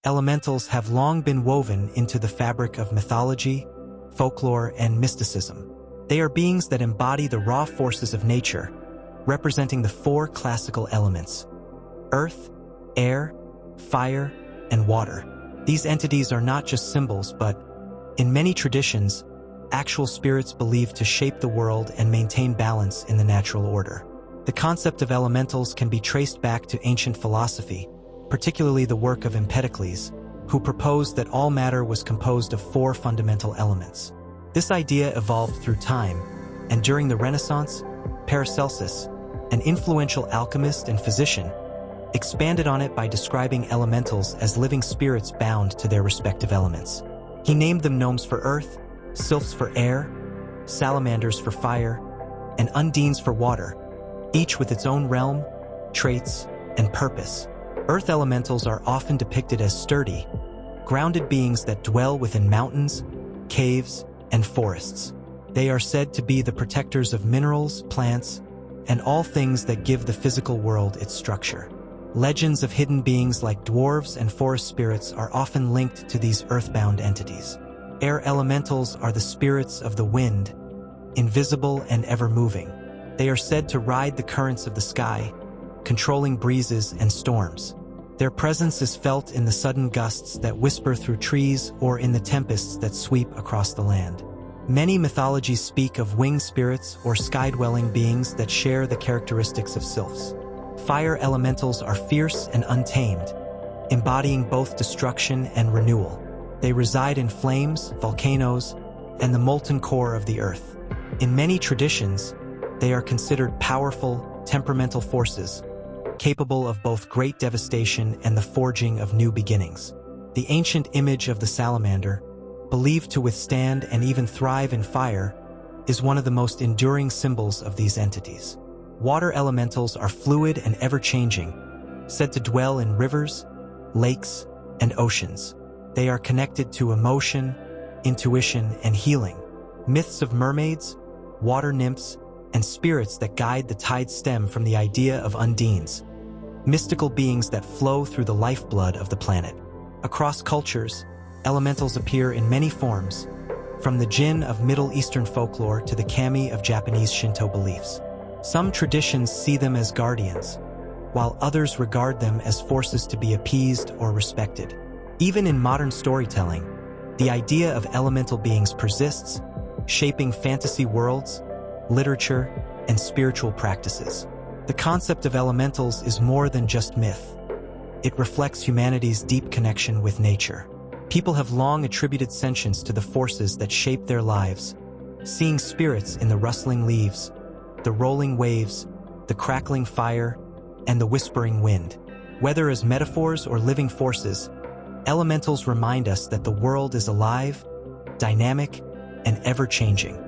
elementals have long been woven into the fabric of mythology, folklore, and mysticism. They are beings that embody the raw forces of nature, representing the four classical elements: earth, air, fire, and water. These entities are not just symbols, but, in many traditions, actual spirits believed to shape the world and maintain balance in the natural order. The concept of elementals can be traced back to ancient philosophy, particularly the work of Empedocles, who proposed that all matter was composed of four fundamental elements. This idea evolved through time, and during the Renaissance, Paracelsus, an influential alchemist and physician, expanded on it by describing elementals as living spirits bound to their respective elements. He named them gnomes for earth, sylphs for air, salamanders for fire, and undines for water, each with its own realm, traits, and purpose. Earth elementals are often depicted as sturdy, grounded beings that dwell within mountains, caves, and forests. They are said to be the protectors of minerals, plants, and all things that give the physical world its structure. Legends of hidden beings like dwarves and forest spirits are often linked to these earthbound entities. Air elementals are the spirits of the wind, invisible and ever-moving. They are said to ride the currents of the sky, controlling breezes and storms. Their presence is felt in the sudden gusts that whisper through trees or in the tempests that sweep across the land. Many mythologies speak of winged spirits or sky-dwelling beings that share the characteristics of sylphs. Fire elementals are fierce and untamed, embodying both destruction and renewal. They reside in flames, volcanoes, and the molten core of the earth. In many traditions, they are considered powerful, temperamental forces, capable of both great devastation and the forging of new beginnings. The ancient image of the salamander, believed to withstand and even thrive in fire, is one of the most enduring symbols of these entities. Water elementals are fluid and ever-changing, said to dwell in rivers, lakes, and oceans. They are connected to emotion, intuition, and healing. Myths of mermaids, water nymphs, and spirits that guide the tide stem from the idea of undines, mystical beings that flow through the lifeblood of the planet. Across cultures, elementals appear in many forms, from the jinn of Middle Eastern folklore to the kami of Japanese Shinto beliefs. Some traditions see them as guardians, while others regard them as forces to be appeased or respected. Even in modern storytelling, the idea of elemental beings persists, shaping fantasy worlds, literature, and spiritual practices. The concept of elementals is more than just myth. It reflects humanity's deep connection with nature. People have long attributed sentience to the forces that shape their lives, seeing spirits in the rustling leaves, the rolling waves, the crackling fire, and the whispering wind. Whether as metaphors or living forces, elementals remind us that the world is alive, dynamic, and ever-changing.